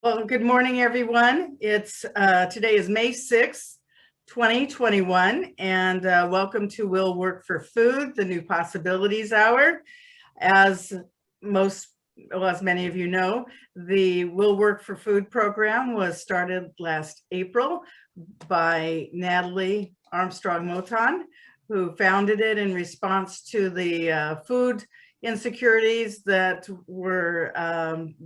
Well, good morning, everyone. Today is May 6th, 2021, and welcome to Will Work for Food, the New Possibilities Hour. As many of you know, the Will Work for Food program was started last April by Natalie Armstrong-Motin, who founded it in response to the food insecurities that were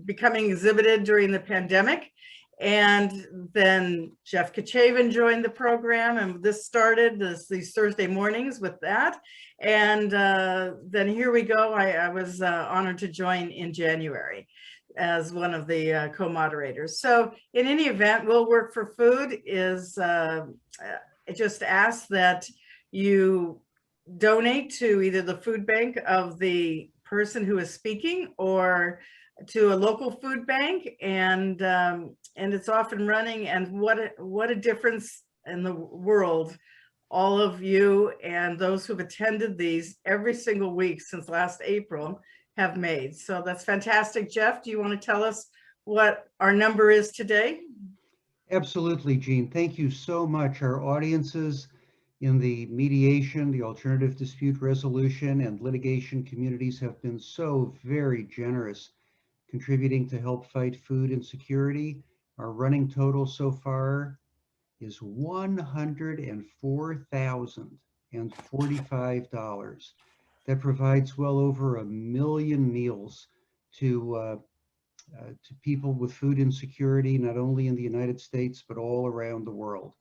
becoming exhibited during the pandemic. And then Jeff Kachavin joined the program, and this started these Thursday mornings with that. And then here we go. I was honored to join in January as one of the co-moderators. So in any event, Will Work for Food is just ask that you donate to either the food bank of the person who is speaking or to a local food bank, and it's off and running. And what a difference in the world all of you and those who've attended these every single week since last April have made. So that's fantastic. Jeff, do you want to tell us what our number is today? Absolutely, Jean. Thank you so much. Our audiences in the mediation, the alternative dispute resolution, and litigation communities have been so very generous, contributing to help fight food insecurity. Our running total so far is $104,045. That provides well over 1 million meals to people with food insecurity, not only in the United States, but all around the world.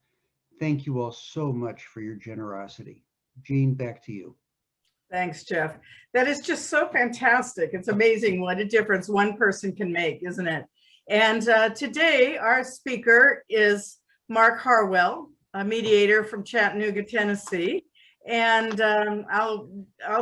Thank you all so much for your generosity. Jean, back to you. Thanks, Jeff. That is just so fantastic. It's amazing what a difference one person can make, isn't it? And today our speaker is Marc Harwell, a mediator from Chattanooga, Tennessee. And I'll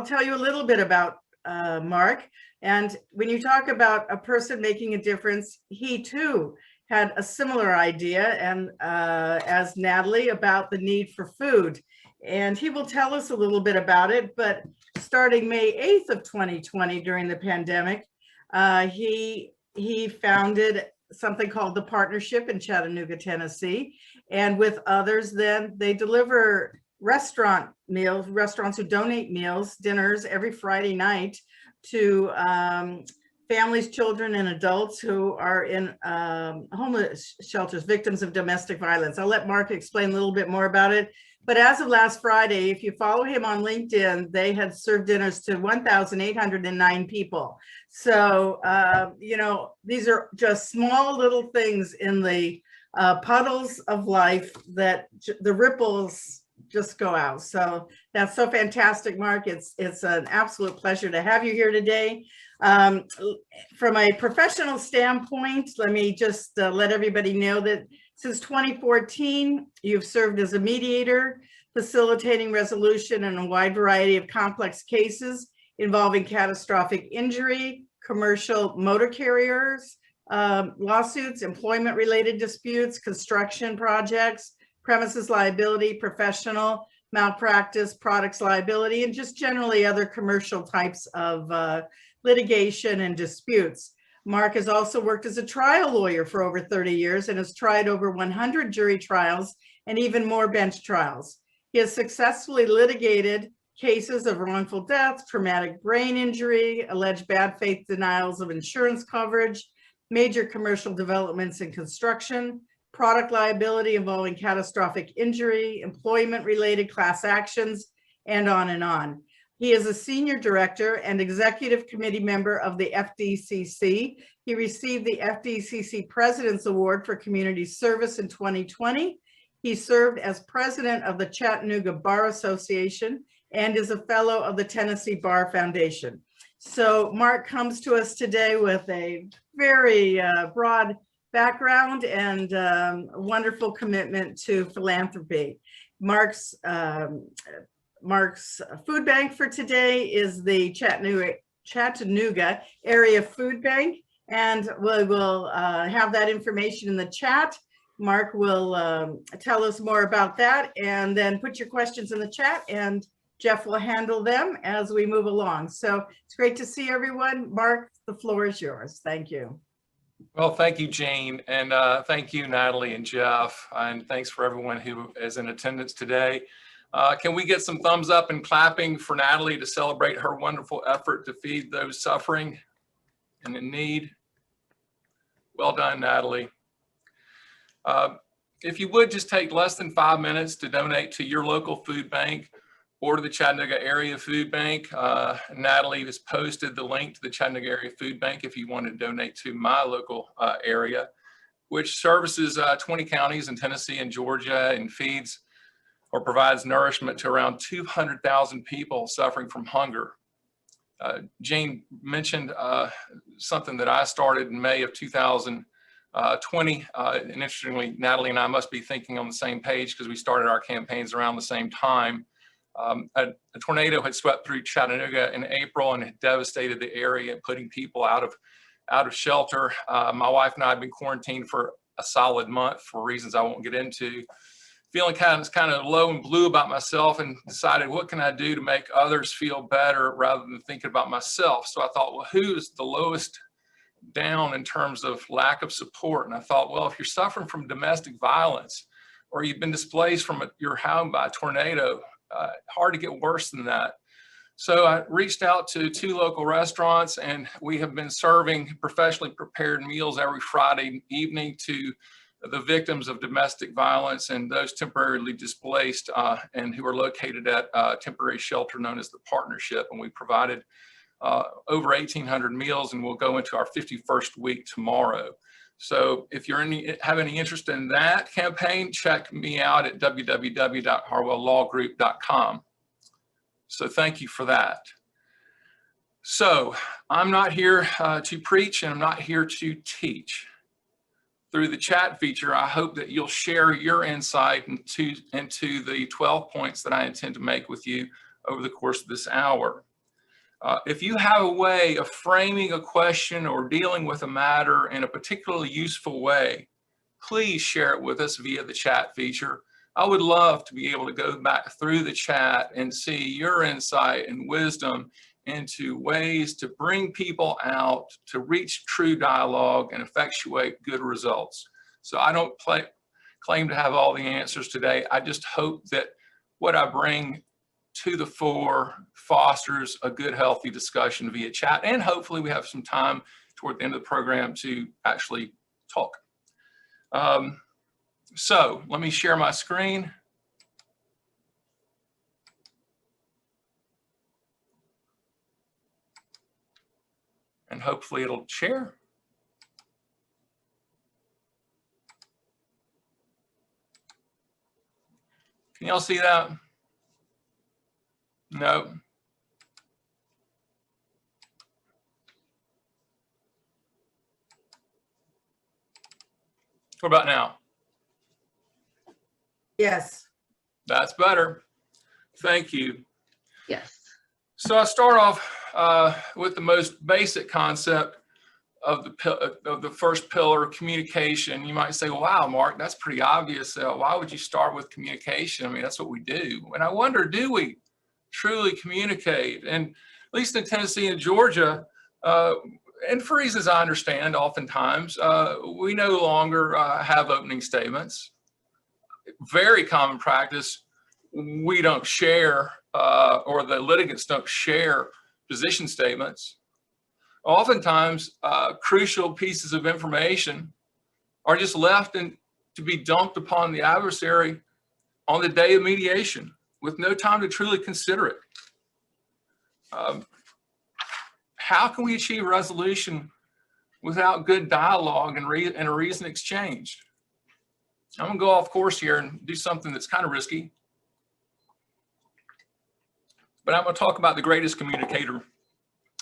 tell you a little bit about Marc. And when you talk about a person making a difference, he too had a similar idea, and as Natalie, about the need for food. And he will tell us a little bit about it. But starting May 8th of 2020, during the pandemic, he founded something called the Partnership in Chattanooga, Tennessee. And with others, then they deliver restaurants who donate meals, dinners every Friday night to families, children, and adults who are in homeless shelters, victims of domestic violence. I'll let Marc explain a little bit more about it. But as of last Friday, if you follow him on LinkedIn, they had served dinners to 1,809 people. So, you know, these are just small little things in the puddles of life that the ripples just go out. So that's so fantastic, Marc. It's an absolute pleasure to have you here today. From a professional standpoint, let me just let everybody know that since 2014, you've served as a mediator, facilitating resolution in a wide variety of complex cases involving catastrophic injury, commercial motor carriers, lawsuits, employment-related disputes, construction projects, premises liability, professional malpractice, products liability, and just generally other commercial types of litigation and disputes. Marc has also worked as a trial lawyer for over 30 years and has tried over 100 jury trials and even more bench trials. He has successfully litigated cases of wrongful death, traumatic brain injury, alleged bad faith denials of insurance coverage, major commercial developments in construction, product liability involving catastrophic injury, employment-related class actions, and on and on. He is a senior director and executive committee member of the FDCC. He received the FDCC President's Award for Community Service in 2020. He served as president of the Chattanooga Bar Association and is a fellow of the Tennessee Bar Foundation. So Marc comes to us today with a very broad background and wonderful commitment to philanthropy. Marc's food bank for today is the Chattanooga Area Food Bank, and we will have that information in the chat. Marc will tell us more about that, and then put your questions in the chat, and Jeff will handle them as we move along. So it's great to see everyone. Marc, the floor is yours. Thank you. Well, thank you, Jane, and thank you, Natalie and Jeff, and thanks for everyone who is in attendance today. Can we get some thumbs up and clapping for Natalie to celebrate her wonderful effort to feed those suffering and in need? Well done, Natalie. If you would just take less than 5 minutes to donate to your local food bank or to the Chattanooga Area Food Bank. Natalie has posted the link to the Chattanooga Area Food Bank if you want to donate to my local area, which services 20 counties in Tennessee and Georgia and feeds or provides nourishment to around 200,000 people suffering from hunger. Jane mentioned something that I started in May of 2020. And interestingly, Natalie and I must be thinking on the same page because we started our campaigns around the same time. A tornado had swept through Chattanooga in April and had devastated the area, putting people out of shelter. My wife and I had been quarantined for a solid month for reasons I won't get into. Feeling kind of low and blue about myself, and decided, what can I do to make others feel better rather than thinking about myself? So I thought, well, who is the lowest down in terms of lack of support? And I thought, well, if you're suffering from domestic violence or you've been displaced from your home by a tornado, hard to get worse than that. So I reached out to 2 local restaurants, and we have been serving professionally prepared meals every Friday evening to the victims of domestic violence and those temporarily displaced and who are located at a temporary shelter known as the Partnership. And we provided over 1,800 meals, and we'll go into our 51st week tomorrow. So if you're have any interest in that campaign, check me out at www.harwelllawgroup.com. So thank you for that. So I'm not here to preach, and I'm not here to teach. Through the chat feature, I hope that you'll share your insight into the 12 points that I intend to make with you over the course of this hour. If you have a way of framing a question or dealing with a matter in a particularly useful way, please share it with us via the chat feature. I would love to be able to go back through the chat and see your insight and wisdom into ways to bring people out, to reach true dialogue and effectuate good results. So I don't claim to have all the answers today. I just hope that what I bring to the fore fosters a good, healthy discussion via chat, and hopefully we have some time toward the end of the program to actually talk. So let me share my screen. And hopefully it'll share. Can y'all see that? No. What about now? Yes. That's better. Thank you. Yes. So I start off with the most basic concept of the first pillar, communication. You might say, wow, Mark, that's pretty obvious. Why would you start with communication? I mean, that's what we do. And I wonder, do we truly communicate? And at least in Tennessee and Georgia, and for reasons I understand, oftentimes, we no longer have opening statements. Very common practice, we don't share, or the litigants don't share position statements. Oftentimes, crucial pieces of information are just left to be dumped upon the adversary on the day of mediation with no time to truly consider it. How can we achieve resolution without good dialogue and a reasoned exchange? I'm gonna go off course here and do something that's kind of risky, but I'm gonna talk about the greatest communicator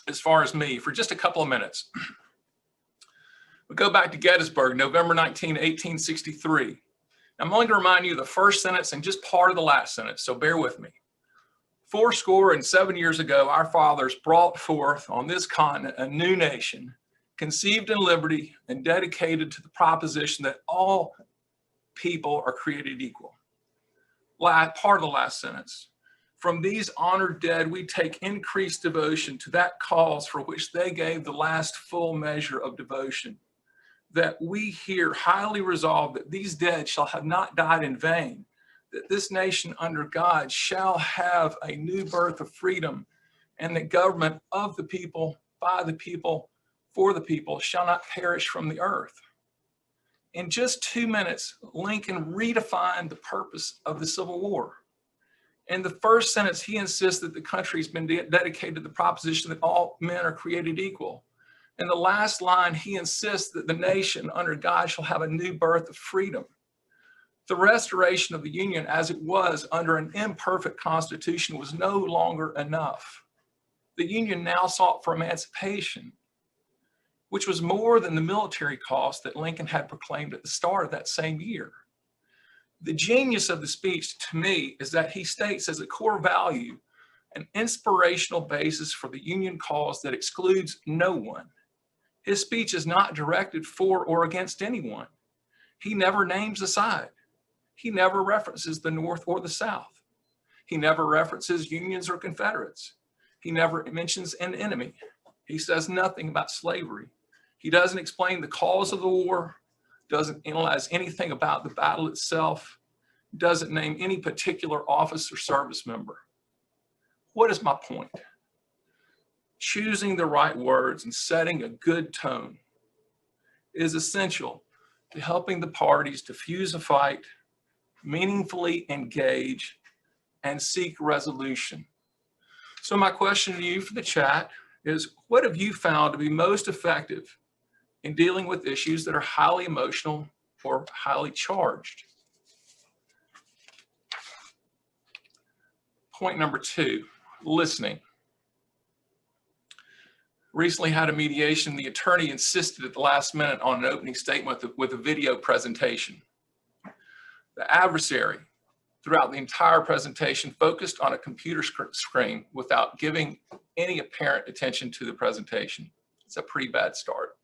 as far as me for just a couple of minutes. We go back to Gettysburg, November 19, 1863. I'm only gonna remind you of the first sentence and just part of the last sentence, so bear with me. 77 years ago, our fathers brought forth on this continent a new nation, conceived in liberty and dedicated to the proposition that all people are created equal. Part of the last sentence. From these honored dead, we take increased devotion to that cause for which they gave the last full measure of devotion. that we here highly resolve that these dead shall have not died in vain, that this nation under God shall have a new birth of freedom, and that government of the people, by the people, for the people shall not perish from the earth. In just 2 minutes, Lincoln redefined the purpose of the Civil War. In the first sentence, he insists that the country has been dedicated to the proposition that all men are created equal. In the last line, he insists that the nation under God shall have a new birth of freedom. The restoration of the Union as it was under an imperfect Constitution was no longer enough. The Union now sought for emancipation, which was more than the military cost that Lincoln had proclaimed at the start of that same year. The genius of the speech to me is that he states as a core value an inspirational basis for the Union cause that excludes no one. His speech is not directed for or against anyone. He never names a side. He never references the North or the South. He never references Unions or Confederates. He never mentions an enemy. He says nothing about slavery. He doesn't explain the cause of the war, doesn't analyze anything about the battle itself, doesn't name any particular office or service member. What is my point? Choosing the right words and setting a good tone is essential to helping the parties diffuse a fight, meaningfully engage, and seek resolution. So my question to you for the chat is, what have you found to be most effective in dealing with issues that are highly emotional or highly charged? Point number 2, listening. Recently had a mediation. The attorney insisted at the last minute on an opening statement with a video presentation. The adversary, throughout the entire presentation, focused on a computer screen without giving any apparent attention to the presentation. It's a pretty bad start.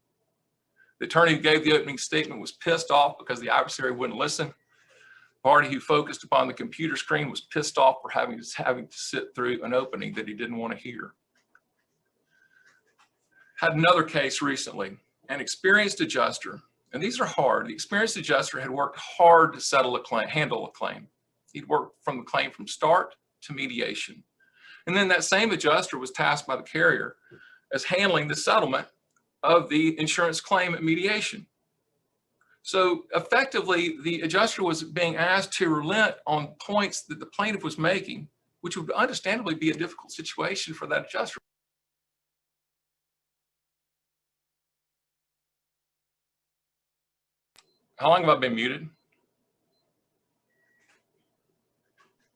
The attorney who gave the opening statement was pissed off because the adversary wouldn't listen. The party who focused upon the computer screen was pissed off for having to sit through an opening that he didn't want to hear. Had another case recently, an experienced adjuster, and these are hard. The experienced adjuster had worked hard to settle a claim, handle a claim. He'd worked from the claim from start to mediation. And then that same adjuster was tasked by the carrier as handling the settlement of the insurance claim at mediation. So effectively, the adjuster was being asked to relent on points that the plaintiff was making, which would understandably be a difficult situation for that adjuster. How long have I been muted?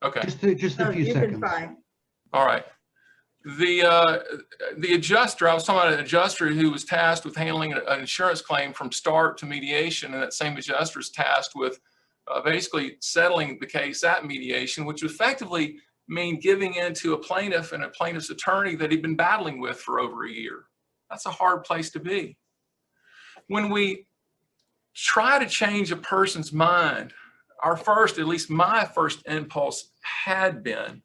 Okay. Just a few you've seconds. been fine. All right. The adjuster, I was talking about an adjuster who was tasked with handling an insurance claim from start to mediation, and that same adjuster is tasked with basically settling the case at mediation, which would effectively mean giving in to a plaintiff and a plaintiff's attorney that he'd been battling with for over a year. That's a hard place to be. When we try to change a person's mind, our first, at least my first impulse had been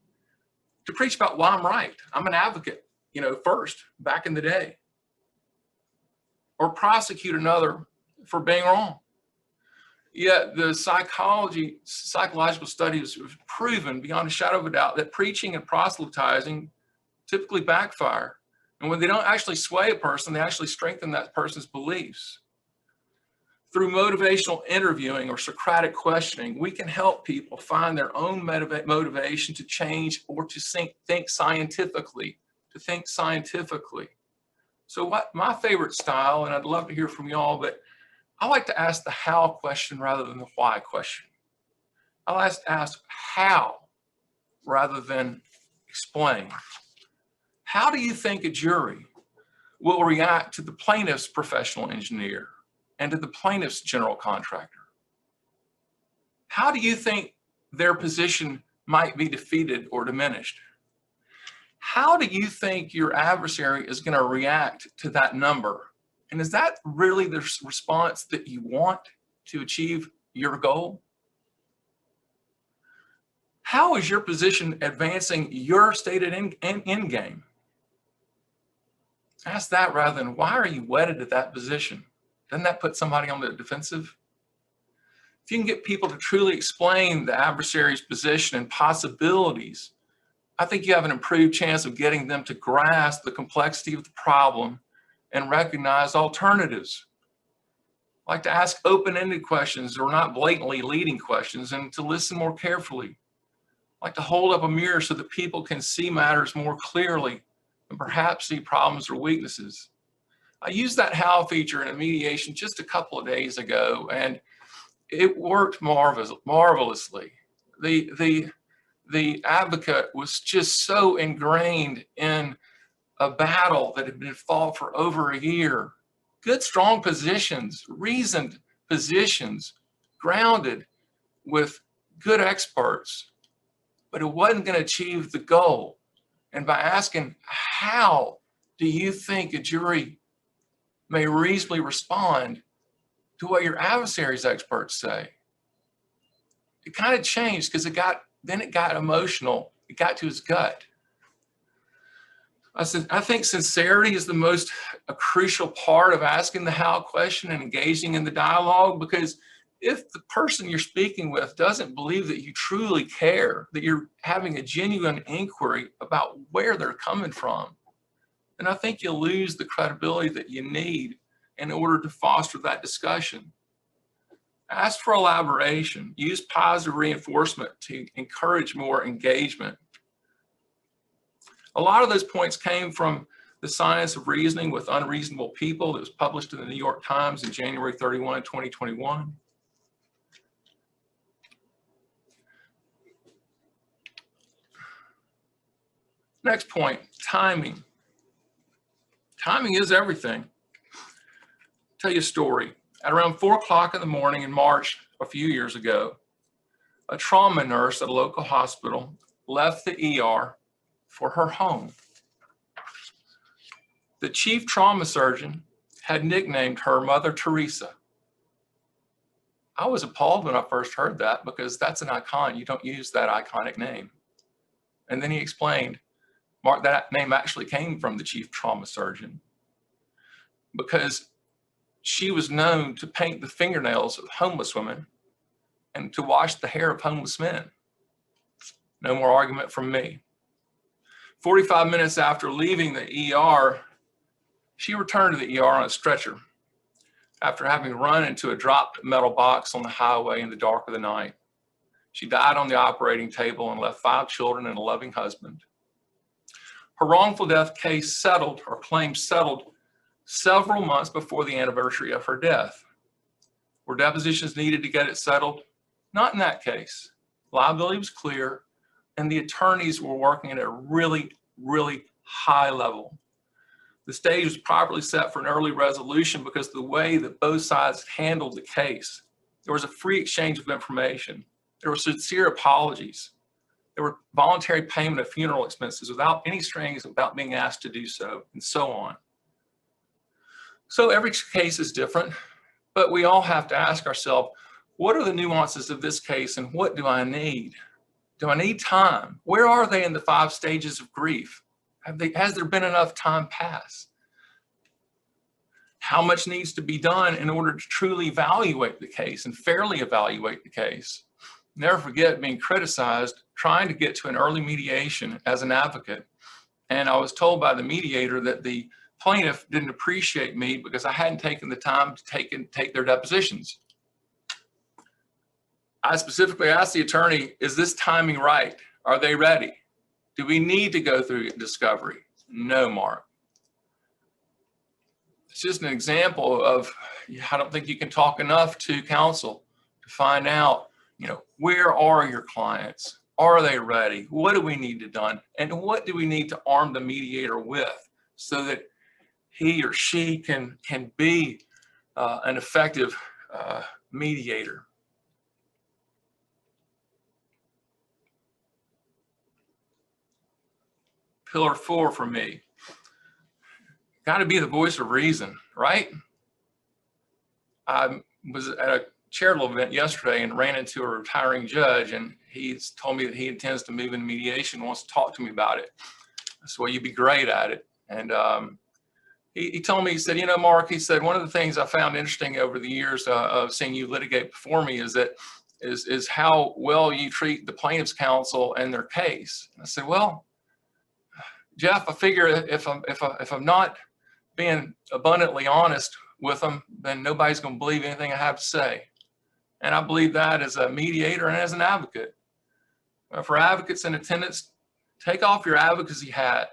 to preach about why I'm right. I'm an advocate, first, back in the day. Or prosecute another for being wrong. Yet the psychological studies have proven beyond a shadow of a doubt that preaching and proselytizing typically backfire. And when they don't actually sway a person, they actually strengthen that person's beliefs. Through motivational interviewing or Socratic questioning, we can help people find their own motivation to change or to think scientifically, So what my favorite style, and I'd love to hear from y'all, but I like to ask the how question rather than the why question. I like to ask how rather than explain. How do you think a jury will react to the plaintiff's professional engineer and to the plaintiff's general contractor? How do you think their position might be defeated or diminished? How do you think your adversary is going to react to that number? And is that really the response that you want to achieve your goal? How is your position advancing your stated end game? Ask that rather than why are you wedded to that position? doesn't that put somebody on the defensive? If you can get people to truly explain the adversary's position and possibilities, I think you have an improved chance of getting them to grasp the complexity of the problem and recognize alternatives. I like to ask open-ended questions or not blatantly leading questions, and to listen more carefully. I like to hold up a mirror so that people can see matters more clearly and perhaps see problems or weaknesses. I used that how feature in a mediation just a couple of days ago, and it worked marvelously. The advocate was just so ingrained in a battle that had been fought for over a year. Good, strong positions, reasoned positions, grounded with good experts, but it wasn't going to achieve the goal. And by asking, how do you think a jury may reasonably respond to what your adversary's experts say? It kind of changed because it got emotional. It got to his gut. I said, I think sincerity is the most crucial part of asking the how question and engaging in the dialogue, because if the person you're speaking with doesn't believe that you truly care, that you're having a genuine inquiry about where they're coming from, then I think you'll lose the credibility that you need in order to foster that discussion. Ask for elaboration. Use positive reinforcement to encourage more engagement. A lot of those points came from The Science of Reasoning with Unreasonable People that was published in the New York Times in January 31, 2021. Next point, timing. Timing is everything. I'll tell you a story. At around 4 o'clock in the morning in March a few years ago, a trauma nurse at a local hospital left the ER for her home. The chief trauma surgeon had nicknamed her Mother Teresa. I was appalled when I first heard that, because that's an icon. You don't use that iconic name. And then he explained, Mark, that name actually came from the chief trauma surgeon, because she was known to paint the fingernails of homeless women and to wash the hair of homeless men. No more argument from me. 45 minutes after leaving the ER, she returned to the ER on a stretcher after having run into a dropped metal box on the highway in the dark of the night. She died on the operating table and left 5 children and a loving husband. Her wrongful death case settled, or claim settled, several months before the anniversary of her death. Were depositions needed to get it settled? Not in that case. Liability was clear, and the attorneys were working at a really, really high level. The stage was properly set for an early resolution because of the way that both sides handled the case. There was a free exchange of information. There were sincere apologies. There were voluntary payment of funeral expenses without any strings, without being asked to do so, and so on. So every case is different, but we all have to ask ourselves, what are the nuances of this case, and what do I need? Do I need time? Where are they in the 5 stages of grief? Has there been enough time pass? How much needs to be done in order to truly evaluate the case and fairly evaluate the case? Never forget being criticized, trying to get to an early mediation as an advocate. And I was told by the mediator that the plaintiff didn't appreciate me because I hadn't taken the time to take their depositions. I specifically asked the attorney, is this timing right? Are they ready? Do we need to go through discovery? No, Mark. It's just an example of, I don't think you can talk enough to counsel to find out, where are your clients? Are they ready? What do we need to done? And what do we need to arm the mediator with so that he or she can be an effective mediator? Pillar 4 for me, got to be the voice of reason, right? I was at a charitable event yesterday and ran into a retiring judge, and he's told me that he intends to move into mediation, wants to talk to me about it. I said, well, you'd be great at it. And he told me, he said, you know, Mark, he said, one of the things I found interesting over the years of seeing you litigate before me is how well you treat the plaintiff's counsel and their case. I said, well, Jeff, I figure if I'm not being abundantly honest with them, then nobody's going to believe anything I have to say. And I believe that as a mediator and as an advocate. For advocates in attendance, take off your advocacy hat.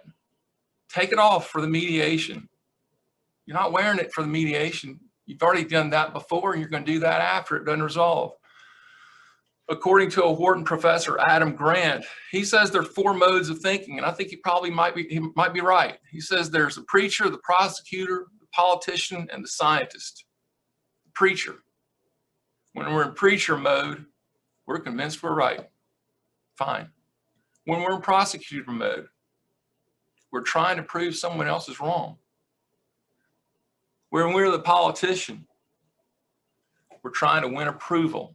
Take it off for the mediation. You're not wearing it for the mediation. You've already done that before, and you're going to do that after it doesn't resolve. According to a Wharton professor, Adam Grant, he says there are 4 modes of thinking, and I think he might be right. He says there's the preacher, the prosecutor, the politician, and the scientist. The preacher. When we're in preacher mode, we're convinced we're right. Fine. When we're in prosecutor mode, we're trying to prove someone else is wrong. When we're the politician, we're trying to win approval.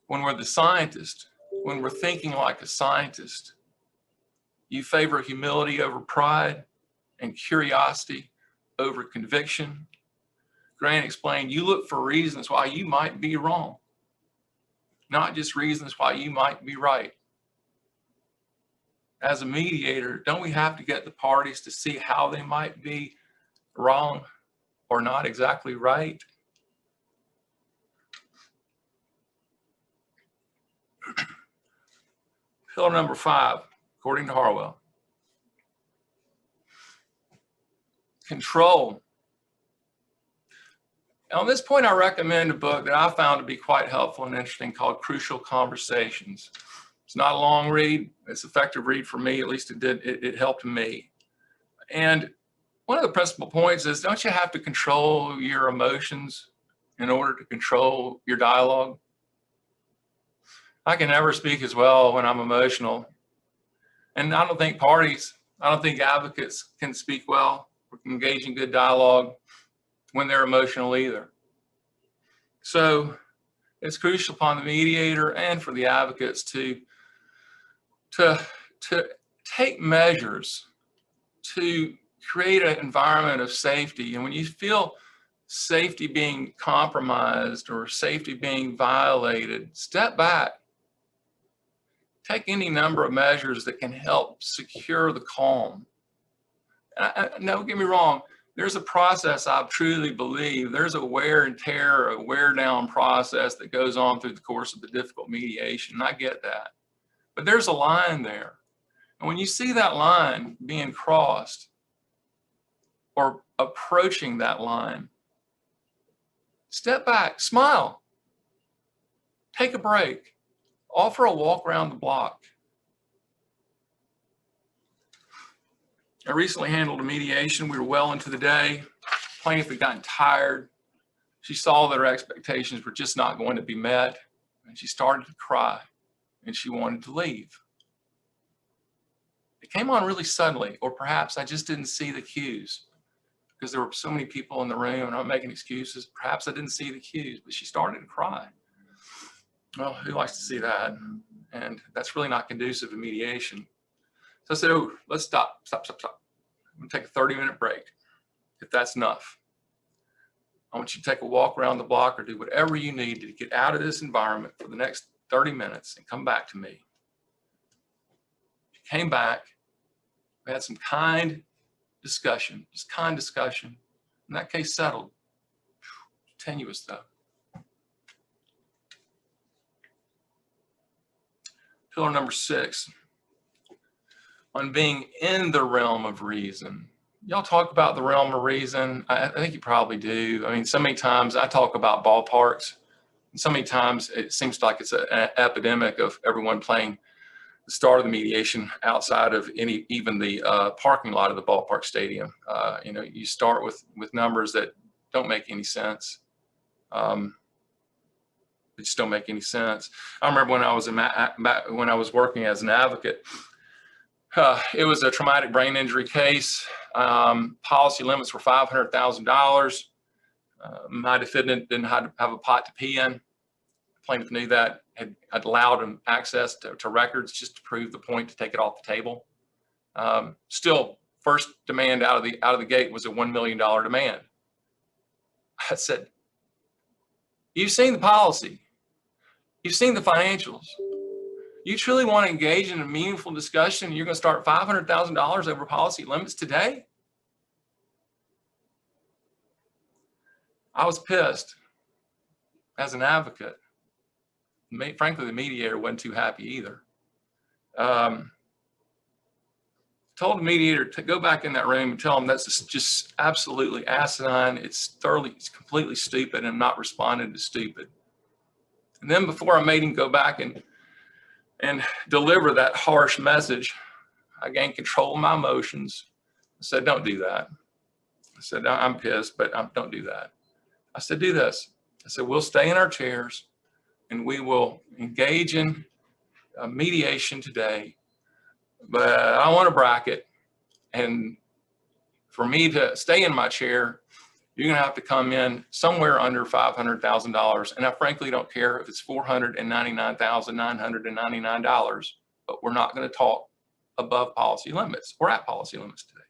When we're the scientist, when we're thinking like a scientist, you favor humility over pride and curiosity over conviction. Grant explained, you look for reasons why you might be wrong, not just reasons why you might be right. As a mediator, don't we have to get the parties to see how they might be wrong or not exactly right? Pillar number 5, according to Harwell. Control. On this point, I recommend a book that I found to be quite helpful and interesting called Crucial Conversations. It's not a long read. It's an effective read for me. At least it helped me. And one of the principal points is, don't you have to control your emotions in order to control your dialogue? I can never speak as well when I'm emotional. And I don't think advocates can speak well or engage in good dialogue when they're emotional either. So it's crucial upon the mediator and for the advocates to take measures to create an environment of safety. And when you feel safety being compromised or safety being violated, step back. Take any number of measures that can help secure the calm. Don't get me wrong, there's a process I truly believe. There's a wear and tear, a wear down process that goes on through the course of the difficult mediation. And I get that. But there's a line there. And when you see that line being crossed or approaching that line, step back, smile, take a break. Offer a walk around the block. I recently handled a mediation. We were well into the day. Plaintiff had gotten tired. She saw that her expectations were just not going to be met, and she started to cry, and she wanted to leave. It came on really suddenly, or perhaps I just didn't see the cues because there were so many people in the room, and I'm making excuses. Perhaps I didn't see the cues, but she started to cry. Well, who likes to see that? And that's really not conducive to mediation. So I said, oh, let's stop. I'm gonna take a 30-minute break. If that's enough, I want you to take a walk around the block or do whatever you need to get out of this environment for the next 30 minutes and come back to me. She came back, we had some kind discussion, just kind discussion. And that case settled. Tenuous though. Pillar number 6, on being in the realm of reason. Y'all talk about the realm of reason. I think you probably do. I mean, so many times I talk about ballparks, and so many times it seems like it's an epidemic of everyone playing the start of the mediation outside of even the parking lot of the ballpark stadium. You start with numbers that don't make any sense. It just don't make any sense. I remember when I was working as an advocate, it was a traumatic brain injury case. Policy limits were $500,000. My defendant didn't have a pot to pee in. The plaintiff knew that, had allowed him access to records just to prove the point to take it off the table. Still first demand out of the gate was a $1 million demand. I said, you've seen the policy. You've seen the financials. You truly want to engage in a meaningful discussion, and you're going to start $500,000 over policy limits today? I was pissed as an advocate. Frankly, the mediator wasn't too happy either. Told the mediator to go back in that room and tell him that's just absolutely asinine. It's completely stupid, and I'm not responding to stupid. And then before I made him go back and deliver that harsh message, I gained control of my emotions. I said, don't do that. I said, I'm pissed, but don't do that. I said, do this. I said, we'll stay in our chairs and we will engage in mediation today, but I want a bracket. And for me to stay in my chair, you're going to have to come in somewhere under $500,000. And I frankly don't care if it's $499,999, but we're not going to talk above policy limits. We're at policy limits today.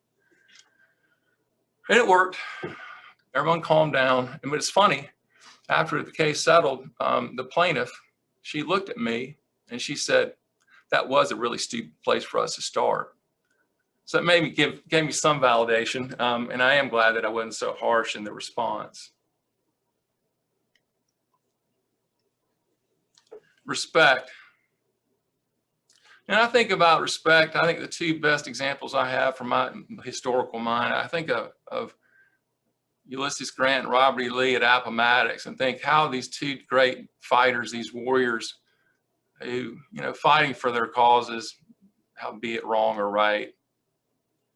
And it worked. Everyone calmed down. But it's funny, after the case settled, the plaintiff, she looked at me and she said, that was a really stupid place for us to start. So it maybe gave me some validation, and I am glad that I wasn't so harsh in the response. Respect. And I think about respect, I think the two best examples I have from my historical mind, I think of Ulysses Grant and Robert E. Lee at Appomattox, and think how these two great fighters, these warriors who, fighting for their causes, be it wrong or right,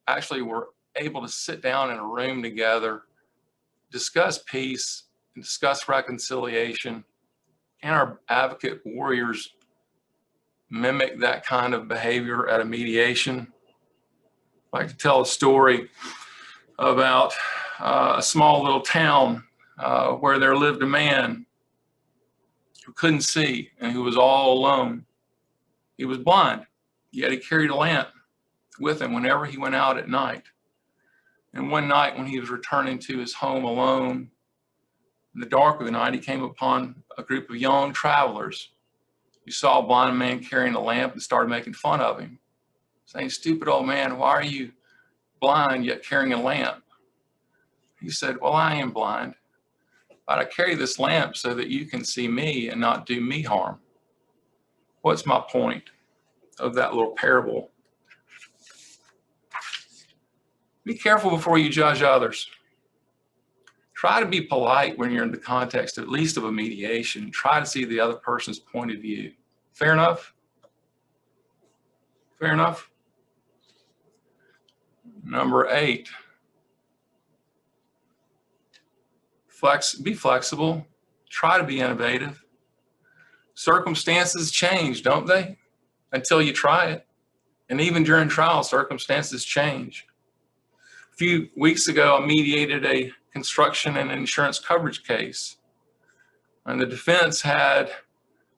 actually were able to sit down in a room together, discuss peace, and discuss reconciliation. And our advocate warriors mimic that kind of behavior at a mediation. I'd like to tell a story about a small little town where there lived a man who couldn't see and who was all alone. He was blind, yet he carried a lamp with him whenever he went out at night. And one night when he was returning to his home alone, in the dark of the night, he came upon a group of young travelers. He saw a blind man carrying a lamp and started making fun of him, saying, "Stupid old man, why are you blind yet carrying a lamp?" He said, "Well, I am blind, but I carry this lamp so that you can see me and not do me harm." What's my point of that little parable? Be careful before you judge others. Try to be polite when you're in the context, at least of a mediation. Try to see the other person's point of view. Fair enough? Fair enough? Number 8. Be flexible. Try to be innovative. Circumstances change, don't they? Until you try it. And even during trial, circumstances change. A few weeks ago, I mediated a construction and insurance coverage case. And the defense had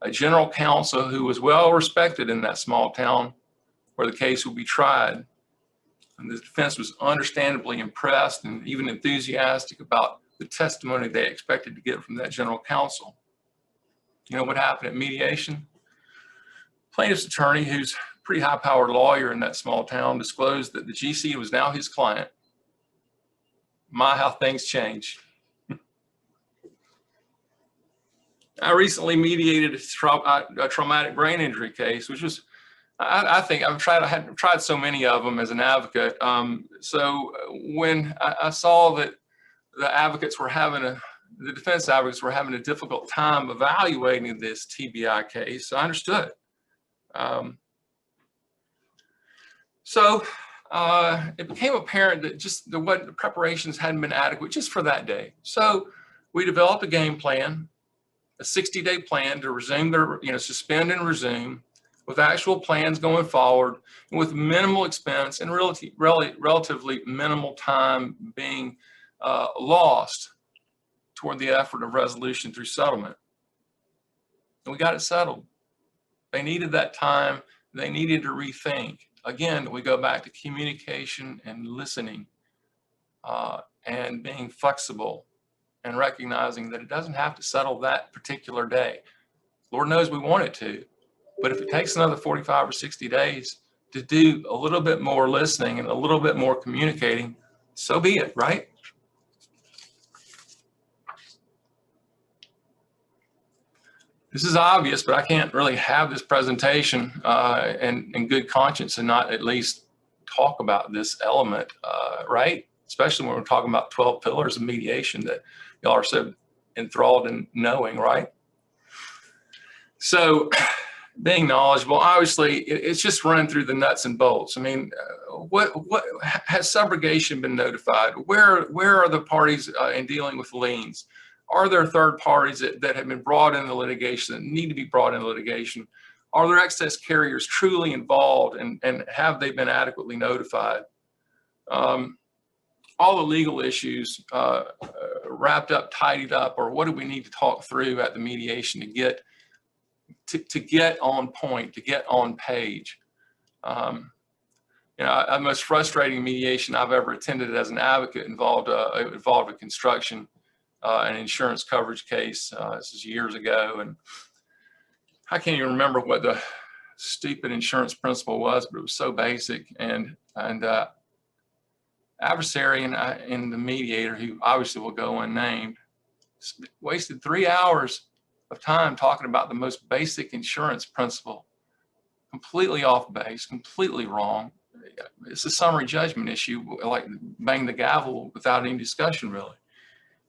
a general counsel who was well respected in that small town where the case would be tried. And the defense was understandably impressed and even enthusiastic about the testimony they expected to get from that general counsel. You know what happened at mediation? Plaintiff's attorney, who's a pretty high-powered lawyer in that small town, disclosed that the GC was now his client. My, how things change. I recently mediated a traumatic brain injury case, which was, I think I had tried so many of them as an advocate. So when I saw that the defense advocates were having a difficult time evaluating this TBI case, I understood. It became apparent that the preparations hadn't been adequate just for that day. So we developed a game plan, a 60-day plan to resume suspend and resume, with actual plans going forward, and with minimal expense and relatively minimal time being lost toward the effort of resolution through settlement. And we got it settled. They needed that time. They needed to rethink. again, we go back to communication and listening, and being flexible and recognizing that it doesn't have to settle that particular day. Lord knows we want it to, but if it takes another 45 or 60 days to do a little bit more listening and a little bit more communicating, so be it, right? This is obvious, but I can't really have this presentation in good conscience and not at least talk about this element, right? Especially when we're talking about 12 pillars of mediation that y'all are so enthralled in knowing, right? So being knowledgeable, obviously, it's just run through the nuts and bolts. I mean, what has subrogation been notified? Where are the parties in dealing with liens? Are there third parties that have been brought into litigation that need to be brought into litigation? Are there excess carriers truly involved, and have they been adequately notified? All the legal issues wrapped up, tidied up, or what do we need to talk through at the mediation to get on point, to get on page? You know, the most frustrating mediation I've ever attended as an advocate involved a construction an insurance coverage case. This is years ago, and I can't even remember what the stupid insurance principle was, but it was so basic. And adversary and the mediator, who obviously will go unnamed, wasted 3 hours of time talking about the most basic insurance principle, completely off base, completely wrong. It's a summary judgment issue, like bang the gavel without any discussion, really.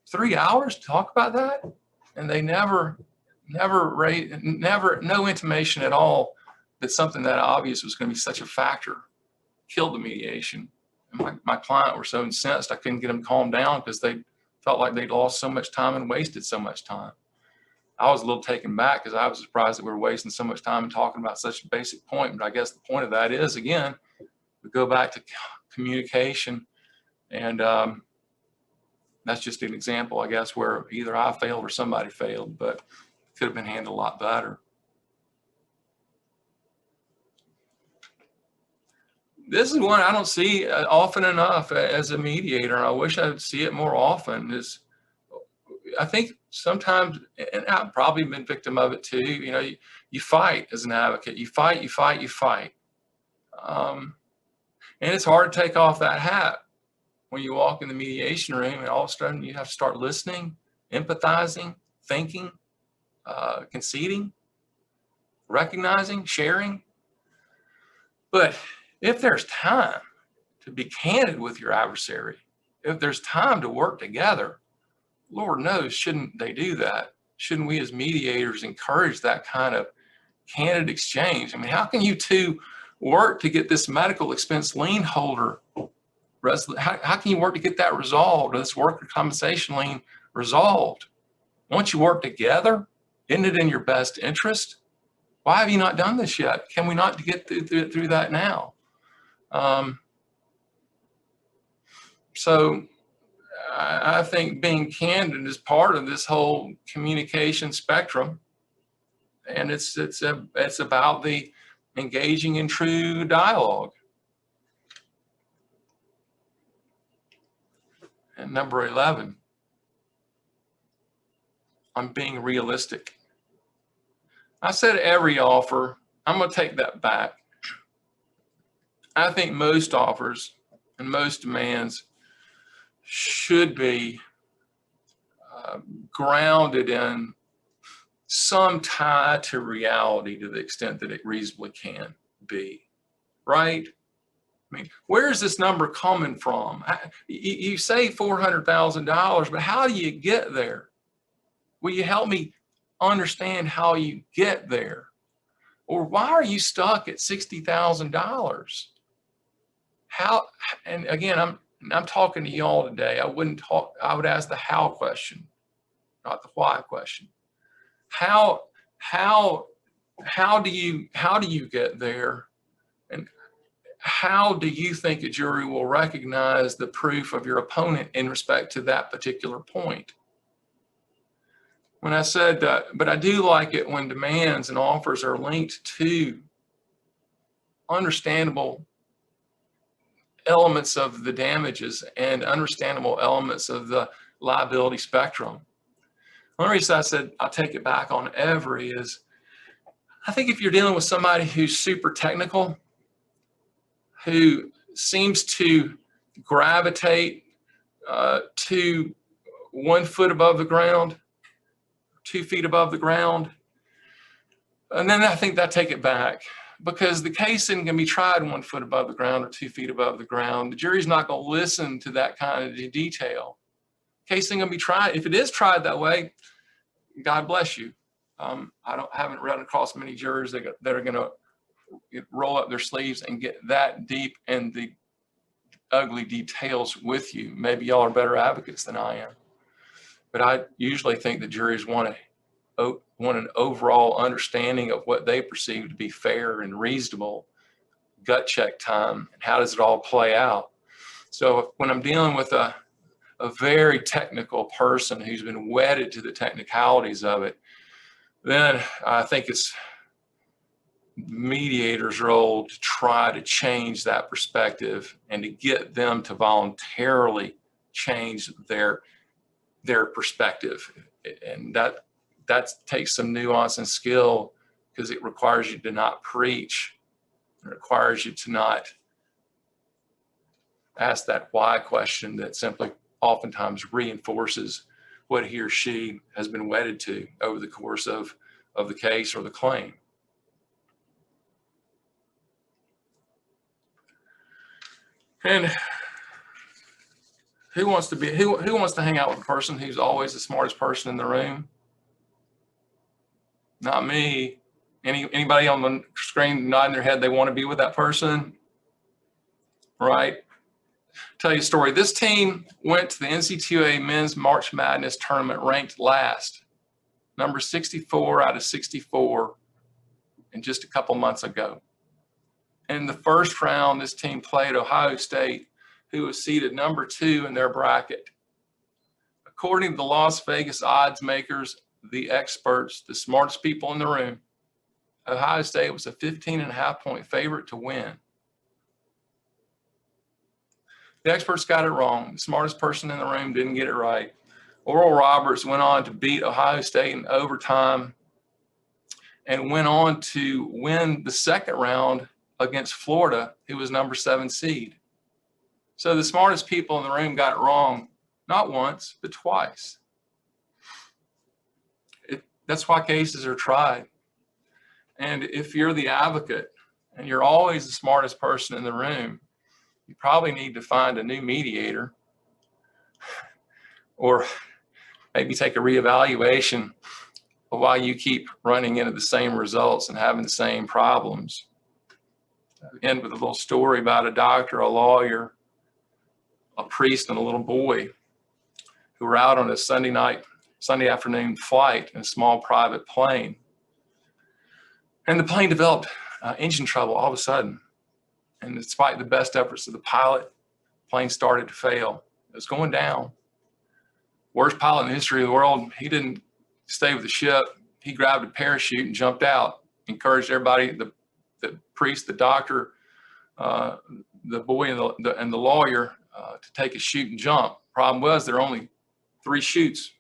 3 hours to talk about that, and they no intimation at all that something that obvious was going to be such a factor. Killed the mediation. And my client were so incensed I couldn't get them calmed down because they felt like they'd lost so much time and wasted so much time. I was a little taken back because I was surprised that we were wasting so much time and talking about such a basic point. But I guess the point of that is, again, we go back to communication, and that's just an example, I guess, where either I failed or somebody failed, but it could have been handled a lot better. This is one I don't see often enough as a mediator, and I wish I would see it more often. Is I think sometimes, and I've probably been victim of it too, you know, you fight as an advocate. You fight. And it's hard to take off that hat when you walk in the mediation room, and all of a sudden you have to start listening, empathizing, thinking, conceding, recognizing, sharing. But if there's time to be candid with your adversary, if there's time to work together, Lord knows, shouldn't they do that? Shouldn't we as mediators encourage that kind of candid exchange? I mean, how can you two work to get this medical expense lien holder, how can you work to get that resolved, or this worker compensation lien resolved? Once you work together, isn't it in your best interest? Why have you not done this yet? Can we not get through that now? So I think being candid is part of this whole communication spectrum, and it's about the engaging in true dialogue. And number 11, I'm being realistic. I said every offer. I'm going to take that back. I think most offers and most demands should be grounded in some tie to reality to the extent that it reasonably can be, right? I mean, where is this number coming from? You say $400,000, but how do you get there? Will you help me understand how you get there? Or why are you stuck at $60,000? How, and again, I'm talking to y'all today. I would ask the how question, not the why question. How do you get there? And how do you think a jury will recognize the proof of your opponent in respect to that particular point? When I said that, but I do like it when demands and offers are linked to understandable elements of the damages and understandable elements of the liability spectrum. The only reason I said I'll take it back on every is, I think if you're dealing with somebody who's super technical, who seems to gravitate to 1 foot above the ground, 2 feet above the ground, and then I think that take it back, because the case isn't going to be tried 1 foot above the ground or 2 feet above the ground. The jury's not going to listen to that kind of detail. Case isn't going to be tried. If it is tried that way, God bless you. Haven't run across many jurors that are going to roll up their sleeves and get that deep in the ugly details with you. Maybe y'all are better advocates than I am, but I usually think the juries want an overall understanding of what they perceive to be fair and reasonable gut check time, and how does it all play out. So when I'm dealing with a very technical person who's been wedded to the technicalities of it, then I think it's the mediator's role to try to change that perspective and to get them to voluntarily change their perspective. And that takes some nuance and skill, because it requires you to not preach. It requires you to not ask that why question that simply oftentimes reinforces what he or she has been wedded to over the course of the case or the claim. And who wants to hang out with a person who's always the smartest person in the room? Not me. Anybody on the screen nodding their head they want to be with that person? Right? Tell you a story. This team went to the NCAA Men's March Madness tournament ranked last, number 64 out of 64, and just a couple months ago. In the first round, this team played Ohio State, who was seeded number 2 in their bracket. According to the Las Vegas odds makers, the experts, the smartest people in the room, Ohio State was a 15.5-point favorite to win. The experts got it wrong. The smartest person in the room didn't get it right. Oral Roberts went on to beat Ohio State in overtime and went on to win the second round against Florida, who was number 7 seed. So the smartest people in the room got it wrong, not once, but twice. That's why cases are tried. And if you're the advocate and you're always the smartest person in the room, you probably need to find a new mediator, or maybe take a reevaluation of why you keep running into the same results and having the same problems. I'll end with a little story about a doctor, a lawyer, a priest, and a little boy who were out on a Sunday afternoon flight in a small private plane. And the plane developed engine trouble all of a sudden. And despite the best efforts of the pilot, the plane started to fail. It was going down. Worst pilot in the history of the world. He didn't stay with the ship. He grabbed a parachute and jumped out. Encouraged everybody, the priest, the doctor, the boy, and the lawyer to take a chute and jump. Problem was, there were only 3 chutes.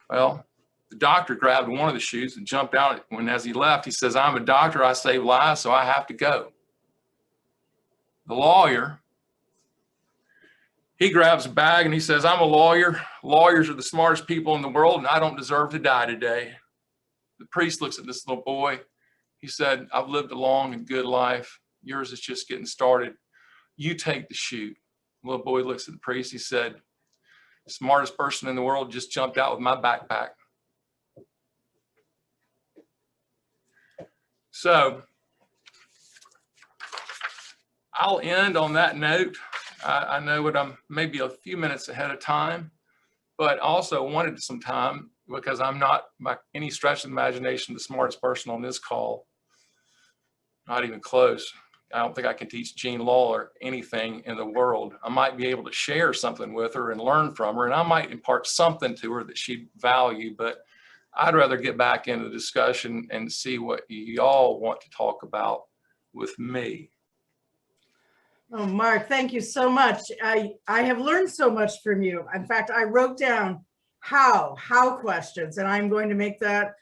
Well, the doctor grabbed one of the chutes and jumped out. When as he left, he says, "I'm a doctor, I save lives, so I have to go." The lawyer, he grabs a bag and he says, "I'm a lawyer. Lawyers are the smartest people in the world, and I don't deserve to die today." The priest looks at this little boy. He said, "I've lived a long and good life. Yours is just getting started. You take the chute." The little boy looks at the priest. He said, "The smartest person in the world just jumped out with my backpack." So I'll end on that note. I know that I'm maybe a few minutes ahead of time, but also wanted some time because I'm not, by any stretch of the imagination, the smartest person on this call. Not even close. I don't think I can teach Jean Lawler anything in the world. I might be able to share something with her and learn from her, and I might impart something to her that she'd value, but I'd rather get back into the discussion and see what y'all want to talk about with me. Oh, Mark, thank you so much. I have learned so much from you. In fact, I wrote down how questions, and I'm going to make that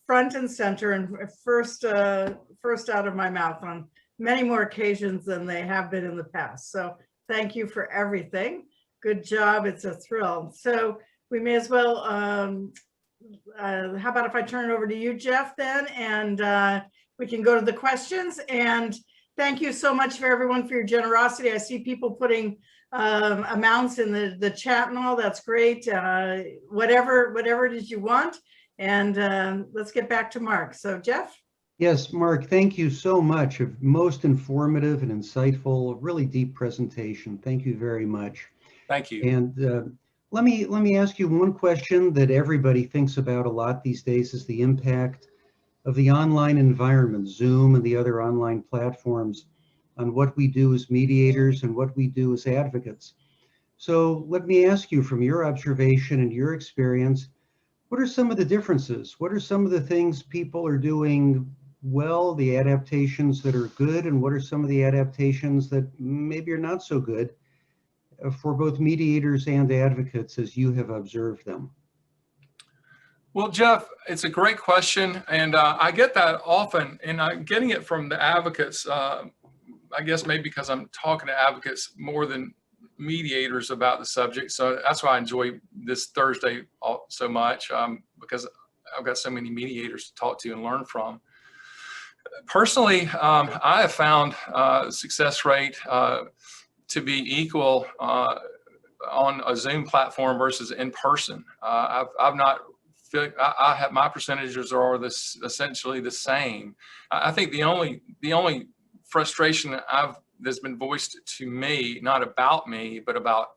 front and center and first out of my mouth on many more occasions than they have been in the past. So thank you for everything. Good job. It's a thrill. So we may as well, how about if I turn it over to you, Jeff, then, and we can go to the questions. And thank you so much for everyone for your generosity. I see people putting amounts in the chat and all. That's great. Whatever it is you want. And let's get back to Mark. So Jeff? Yes, Mark, thank you so much. A most informative and insightful, really deep presentation. Thank you very much. Thank you. And let me ask you one question that everybody thinks about a lot these days is the impact of the online environment, Zoom and the other online platforms, on what we do as mediators and what we do as advocates. So let me ask you, from your observation and your experience, what are some of the differences? What are some of the things people are doing well, the adaptations that are good, and what are some of the adaptations that maybe are not so good for both mediators and advocates as you have observed them? Well, Jeff, it's a great question, and I get that often, and I'm getting it from the advocates. I guess maybe because I'm talking to advocates more than mediators about the subject, so that's why I enjoy this Thursday so much, because I've got so many mediators to talk to and learn from. Personally, I have found success rate to be equal on a Zoom platform versus in person. I've not feel like I have, my percentages are essentially the same. I think the only frustration that's been voiced to me, not about me, but about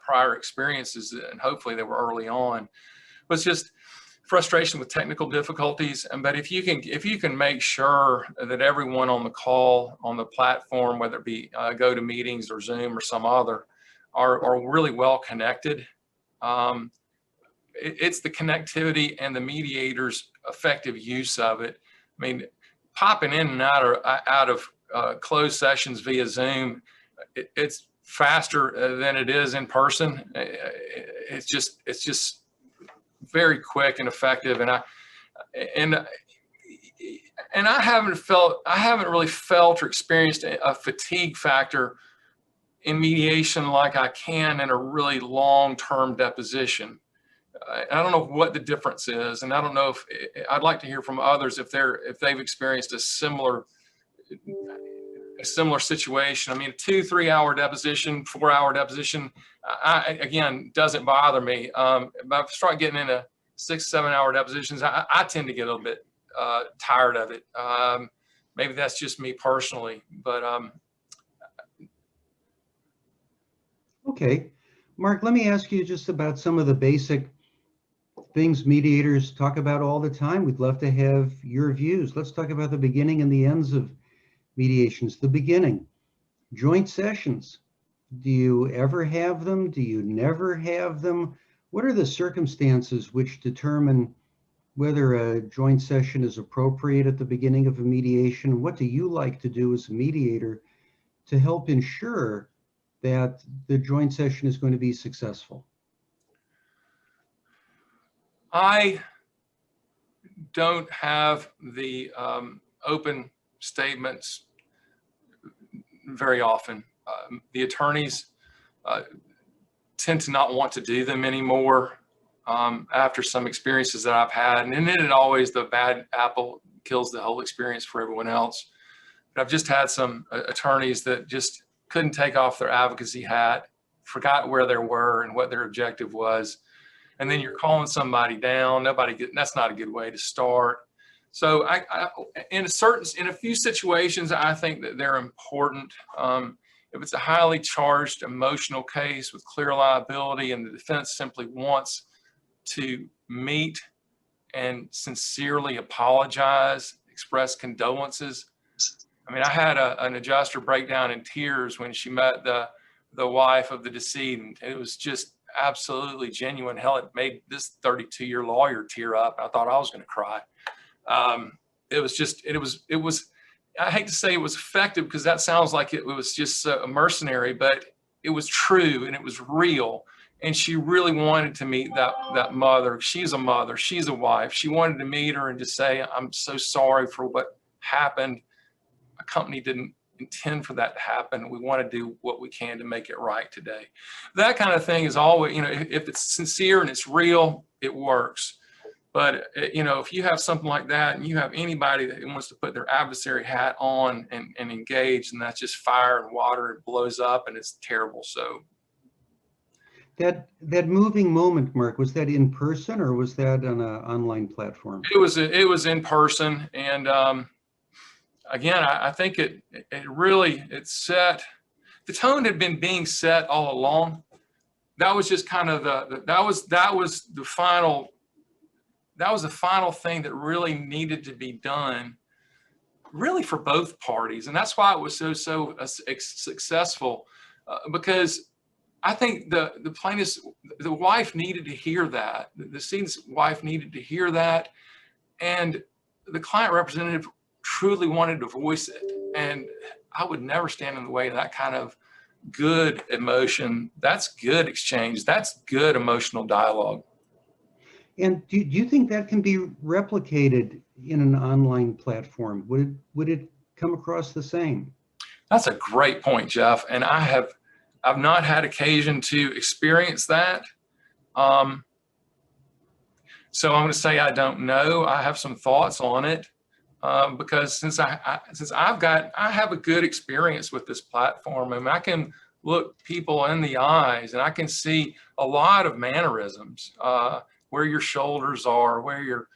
prior experiences, and hopefully they were early on, was just frustration with technical difficulties. But if you can make sure that everyone on the call, on the platform, whether it be GoToMeetings or Zoom or some other, are really well connected. It's the connectivity and the mediator's effective use of it. I mean, popping in and out of closed sessions via Zoom, it's faster than it is in person. It's just very quick and effective. And I haven't really felt or experienced a fatigue factor in mediation like I can in a really long-term deposition. I don't know what the difference is, and I don't know if I'd like to hear from others if they've experienced a similar situation. I mean, a 2-3 hour deposition, 4 hour deposition, again, doesn't bother me. If I start getting into 6-7 hour depositions, I tend to get a little bit tired of it. Maybe that's just me personally, but Okay, Mark, let me ask you just about some of the basic things mediators talk about all the time. We'd love to have your views. Let's talk about the beginning and the ends of mediations. The beginning, joint sessions. Do you ever have them? Do you never have them? What are the circumstances which determine whether a joint session is appropriate at the beginning of a mediation? What do you like to do as a mediator to help ensure that the joint session is going to be successful? I don't have the open statements very often. The attorneys tend to not want to do them anymore after some experiences that I've had. And then always the bad apple kills the whole experience for everyone else. But I've just had some attorneys that just couldn't take off their advocacy hat, forgot where they were and what their objective was. And then you're calling somebody down. That's not a good way to start. So in a few situations, I think that they're important. If it's a highly charged emotional case with clear liability and the defense simply wants to meet and sincerely apologize, express condolences. I mean, I had an adjuster break down in tears when she met the wife of the decedent. It was just absolutely genuine. Hell, it made this 32-year lawyer tear up. I thought I was going to cry. It was I hate to say it was effective because that sounds like it was just a mercenary, but it was true and it was real. And she really wanted to meet that mother. She's a mother, she's a wife. She wanted to meet her and just say, I'm so sorry for what happened. A company didn't intend for that to happen. We want to do what we can to make it right today. That kind of thing is always, if it's sincere and it's real, it works. But, if you have something like that and you have anybody that wants to put their adversary hat on and engage, and that's just fire and water, it blows up and it's terrible. So that moving moment, Mark, was that in person or was that on an online platform? it was in person. And again, I think it set, the tone had been being set all along. That was just kind of that was the final thing that really needed to be done, really, for both parties. And that's why it was so successful, because I think the plaintiff's, the wife needed to hear that. The decedent's wife needed to hear that. And the client representative truly wanted to voice it. And I would never stand in the way of that kind of good emotion. That's good exchange. That's good emotional dialogue. And do you think that can be replicated in an online platform? Would it come across the same? That's a great point, Jeff. And I've not had occasion to experience that. So I'm going to say I don't know. I have some thoughts on it, because since I have a good experience with this platform, and I can look people in the eyes and I can see a lot of mannerisms, where your shoulders are, where you're,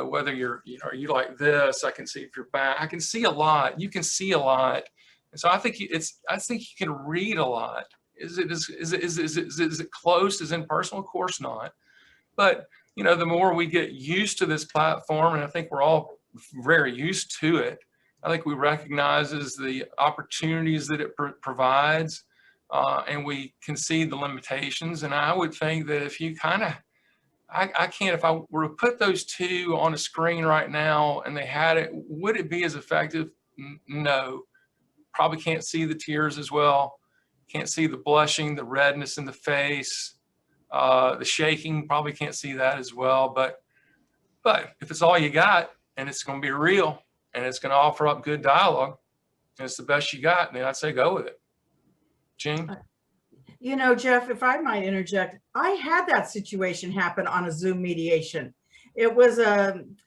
whether you're, are you like this? I can see if you're back. I can see a lot. You can see a lot, and so I think you can read a lot. Is it close as in personal? Of course not. But the more we get used to this platform, and I think we're all very used to it, I think we recognize the opportunities that it provides, and we can see the limitations. And I would think that if you if I were to put those two on a screen right now and they had it, would it be as effective? No. Probably can't see the tears as well. Can't see the blushing, the redness in the face, the shaking, probably can't see that as well. But if it's all you got and it's going to be real and it's going to offer up good dialogue and it's the best you got, then I'd say go with it. Jean? Jeff, if I might interject, I had that situation happen on a Zoom mediation. It was an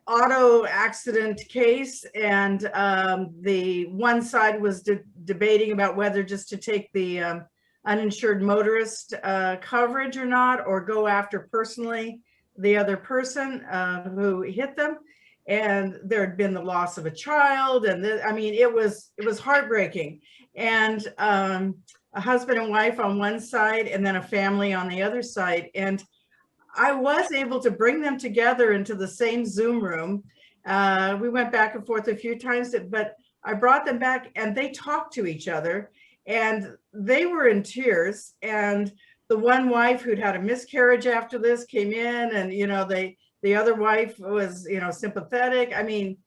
auto accident case, and the one side was debating about whether just to take the uninsured motorist coverage or not, or go after personally the other person who hit them. And there had been the loss of a child, and it was heartbreaking. And a husband and wife on one side and then a family on the other side. And I was able to bring them together into the same Zoom room. We went back and forth a few times, but I brought them back and they talked to each other and they were in tears. And the one wife who'd had a miscarriage after this came in, and, the other wife was, sympathetic.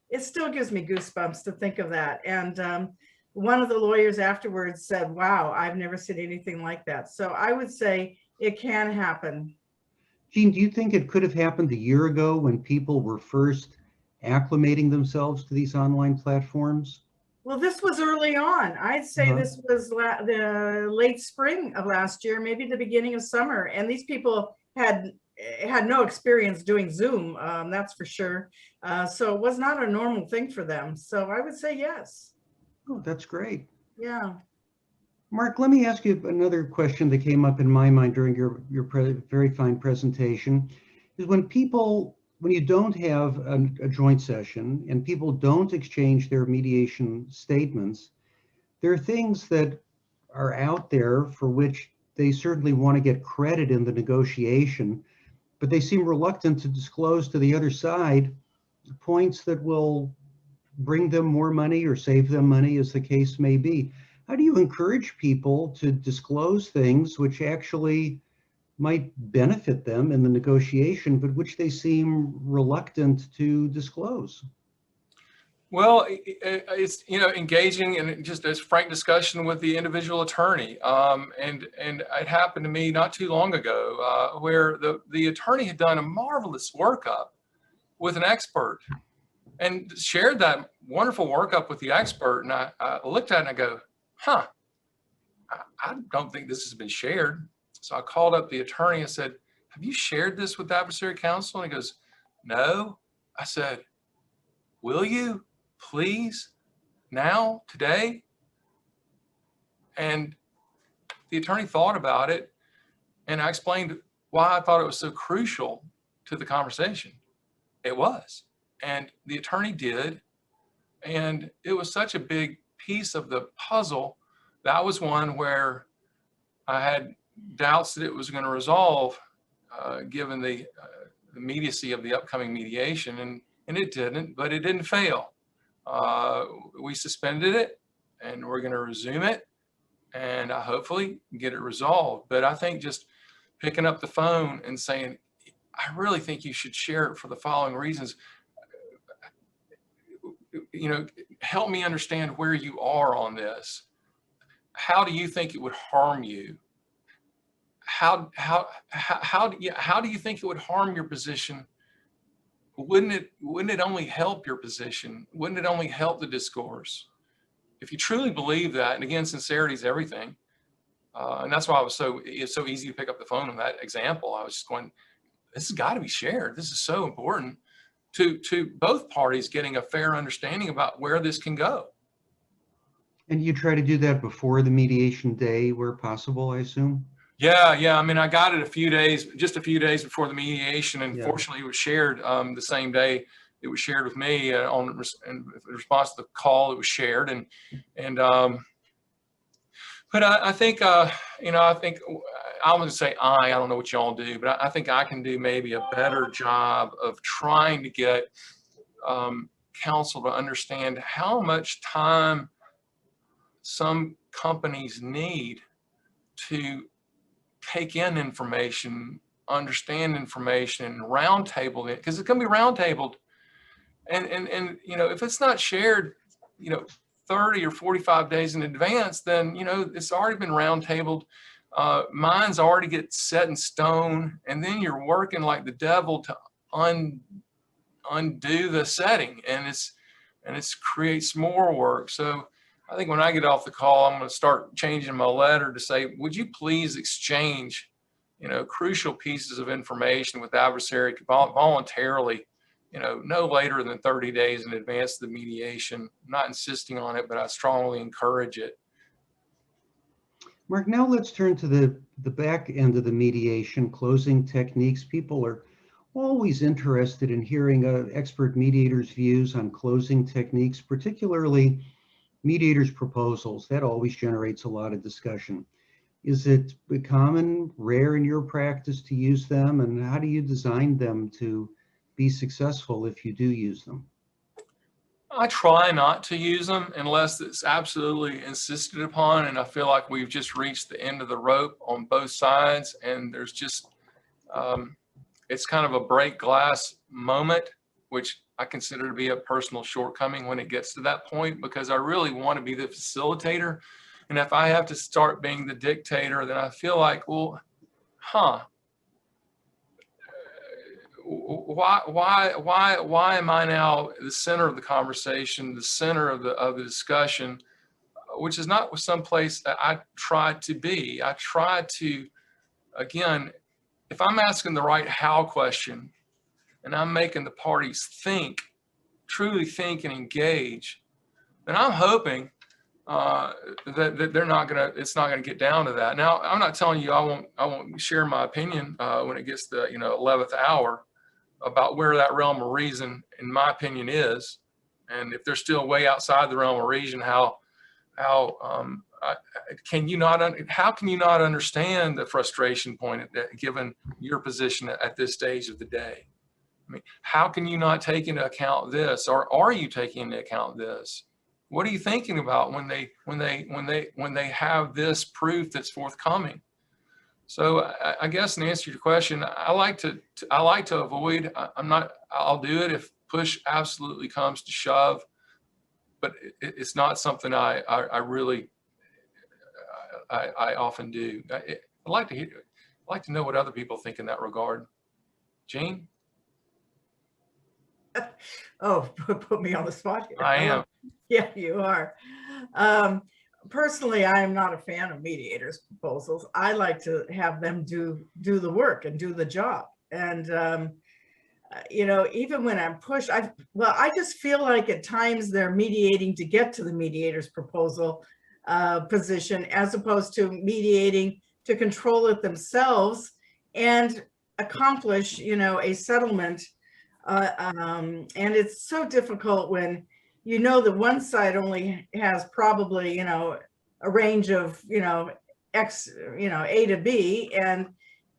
It still gives me goosebumps to think of that. And one of the lawyers afterwards said, wow, I've never seen anything like that. So I would say it can happen. Jean, do you think it could have happened a year ago when people were first acclimating themselves to these online platforms? Well, this was early on. I'd say this was the late spring of last year, maybe the beginning of summer. And these people had no experience doing Zoom, that's for sure. So it was not a normal thing for them. So I would say yes. Oh, that's great. Yeah. Mark, let me ask you another question that came up in my mind during your very fine presentation. Is when you don't have a joint session and people don't exchange their mediation statements, there are things that are out there for which they certainly want to get credit in the negotiation, but they seem reluctant to disclose to the other side points that will bring them more money or save them money, as the case may be. How do you encourage people to disclose things which actually might benefit them in the negotiation, but which they seem reluctant to disclose? Well, it's, engaging in just a frank discussion with the individual attorney. And it happened to me not too long ago where the attorney had done a marvelous workup with an expert and shared that wonderful workup with the expert. And I looked at it and I go, huh, I don't think this has been shared. So I called up the attorney and said, have you shared this with the adversary counsel? And he goes, no. I said, will you please now, today? And the attorney thought about it, and I explained why I thought it was so crucial to the conversation. It was. And the attorney did. And it was such a big piece of the puzzle. That was one where I had doubts that it was going to resolve given the immediacy of the upcoming mediation. And it didn't, but it didn't fail. We suspended it and we're going to resume it and hopefully get it resolved. But I think just picking up the phone and saying, I really think you should share it for the following reasons. Help me understand where you are on this. How do you think it would harm you? How do you think it would harm your position? Wouldn't it only help your position? Wouldn't it only help the discourse? If you truly believe that, and again, sincerity is everything. And that's why it's so easy to pick up the phone on that example. I was just going, this has got to be shared. This is so important to both parties getting a fair understanding about where this can go. And you try to do that before the mediation day where possible, I assume? Yeah. I mean, I got it just a few days before the mediation, and fortunately it was shared the same day. It was shared with me in response to the call. It was shared, but I think I think I'm going to say I don't know what y'all do, but I think I can do maybe a better job of trying to get counsel to understand how much time some companies need to take in information, understand information, and roundtable it, because it's going to be roundtabled. And if it's not shared, 30 or 45 days in advance, then, it's already been roundtabled. Minds already get set in stone, and then you're working like the devil to undo the setting, and it's creates more work. So I think when I get off the call, I'm going to start changing my letter to say, would you please exchange, crucial pieces of information with the adversary voluntarily, no later than 30 days in advance of the mediation. I'm not insisting on it, but I strongly encourage it. Mark, now let's turn to the back end of the mediation, closing techniques. People are always interested in hearing expert mediators' views on closing techniques, particularly mediators' proposals. That always generates a lot of discussion. Is it common, rare in your practice to use them, and how do you design them to be successful if you do use them? I try not to use them unless it's absolutely insisted upon, and I feel like we've just reached the end of the rope on both sides, and there's just it's kind of a break glass moment, which I consider to be a personal shortcoming when it gets to that point, because I really want to be the facilitator. And if I have to start being the dictator, then I feel like, well, why am I now the center of the conversation, the center of the discussion, which is not some place that I try to be. I try to, again, if I'm asking the right how question and I'm making the parties think, truly think and engage, then I'm hoping that they're not gonna, it's not gonna get down to that. Now, I'm not telling you I won't share my opinion when it gets to 11th hour about where that realm of reason, in my opinion, is, and if they're still way outside the realm of reason, how can you not understand the frustration point given your position at this stage of the day? I mean, how can you not take into account this, or are you taking into account this? What are you thinking about when they have this proof that's forthcoming? So I guess in answer to your question, I like to avoid. I'll do it if push absolutely comes to shove, but it's not something I really I often do. I'd like to know what other people think in that regard. Gene? Oh, put me on the spot here. I am. Yeah, you are. Personally, I am not a fan of mediators' proposals. I like to have them do the work and do the job. And you know, even when I'm pushed, I just feel like at times they're mediating to get to the mediator's proposal position, as opposed to mediating to control it themselves and accomplish, you know, a settlement. And it's so difficult when you know that one side only has probably, you know, a range of, you know, X, you know, A to B, and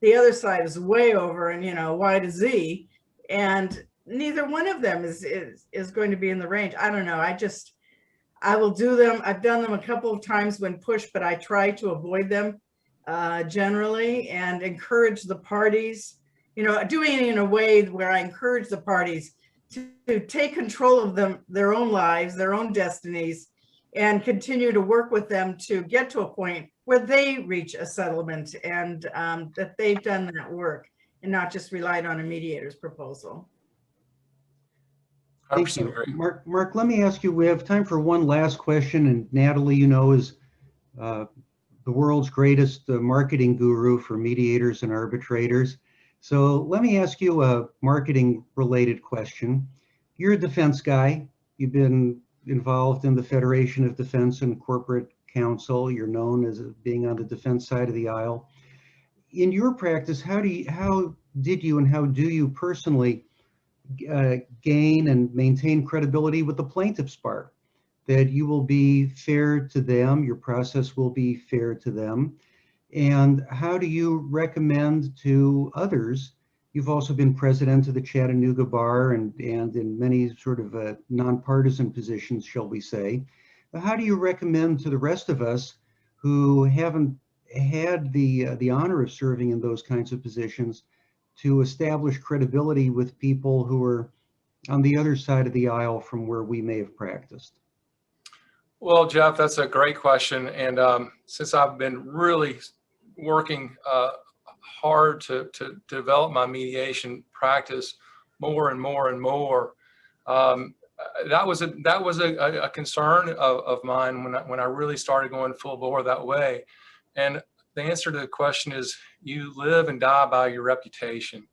the other side is way over and, you know, Y to Z, and neither one of them is going to be in the range. I don't know. I will do them. I've done them a couple of times when pushed, but I try to avoid them generally, and encourage the parties, you know, doing it in a way where I encourage the parties to take control of their own lives, their own destinies, and continue to work with them to get to a point where they reach a settlement, and that they've done that work and not just relied on a mediator's proposal. Thank you. Mark, let me ask you, we have time for one last question, and Natalie, you know, is the world's greatest marketing guru for mediators and arbitrators. So let me ask you a marketing related question. You're a defense guy. You've been involved in the Federation of Defense and Corporate Counsel. You're known as being on the defense side of the aisle. In your practice, how did you and how do you personally gain and maintain credibility with the plaintiff's bar? That you will be fair to them, your process will be fair to them. And how do you recommend to others? You've also been president of the Chattanooga Bar and in many sort of nonpartisan positions, shall we say. How do you recommend to the rest of us who haven't had the honor of serving in those kinds of positions to establish credibility with people who are on the other side of the aisle from where we may have practiced? Well, Jeff, that's a great question. And since I've been really working hard to develop my mediation practice more and more and more, that was a concern of mine when I really started going full bore that way. And the answer to the question is, you live and die by your reputation.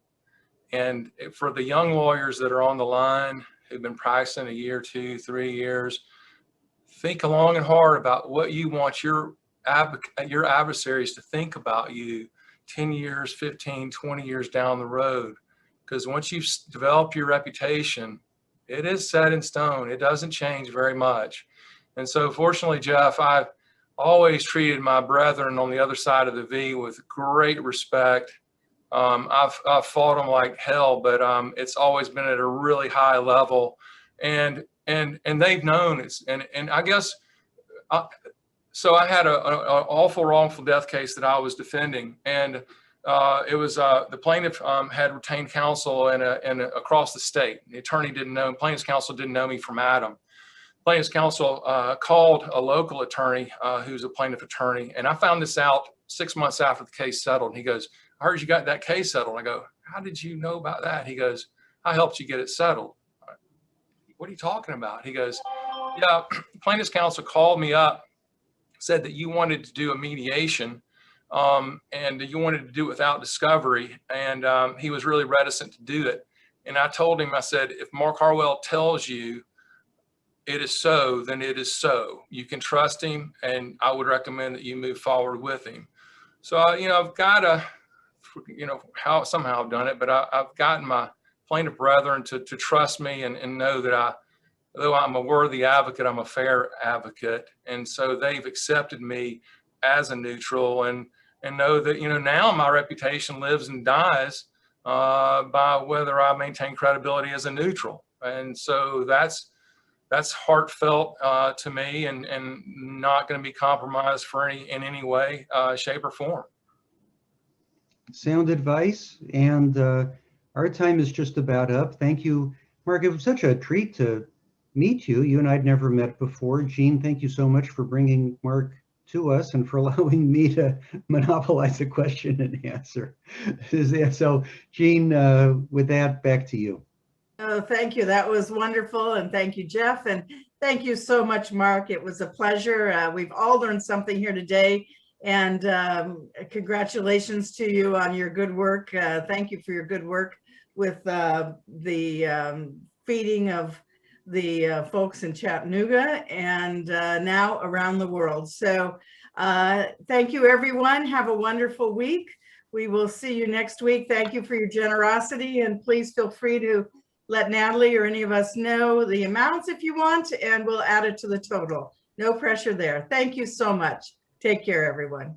And for the young lawyers that are on the line who've been practicing a year, 2, 3 years, think long and hard about what you want your adversaries to think about you 10 years, 15, 20 years down the road. Because once you've developed your reputation, it is set in stone. It doesn't change very much. And so fortunately, Jeff, I've always treated my brethren on the other side of the V with great respect. I've fought them like hell, but it's always been at a really high level, and they've known it's, and I guess, so I had an awful wrongful death case that I was defending, and it was the plaintiff had retained counsel and across the state. The attorney didn't know, plaintiff's counsel didn't know me from Adam. Plaintiff's counsel called a local attorney who's a plaintiff attorney, and I found this out 6 months after the case settled. And he goes, "I heard you got that case settled." I go, "How did you know about that?" He goes, "I helped you get it settled." What are you talking about? He goes, "Yeah, plaintiff's counsel called me up, said that you wanted to do a mediation, and you wanted to do it without discovery, and he was really reticent to do it." And I told him, I said, "If Marc Harwell tells you it is so, then it is so. You can trust him, and I would recommend that you move forward with him." So, I've got to, somehow I've done it, but I've gotten my plaintiff brethren to trust me and know that though I'm a worthy advocate, I'm a fair advocate. And so they've accepted me as a neutral, and know that, now my reputation lives and dies by whether I maintain credibility as a neutral. And so that's heartfelt to me, and not going to be compromised in any way, shape, or form. Sound advice, and our time is just about up. Thank you, Mark. It was such a treat to meet you. You and I'd never met before. Jean, thank you so much for bringing Marc to us and for allowing me to monopolize the question and answer. So, Jean, with that, back to you. Oh, thank you. That was wonderful. And thank you, Jeff. And thank you so much, Marc. It was a pleasure. We've all learned something here today. And congratulations to you on your good work. Thank you for your good work with the feeding of the folks in Chattanooga and now around the world. So thank you, everyone. Have a wonderful week. We will see you next week. Thank you for your generosity, and please feel free to let Natalie or any of us know the amounts if you want, and we'll add it to the total. No pressure there. Thank you so much. Take care, everyone.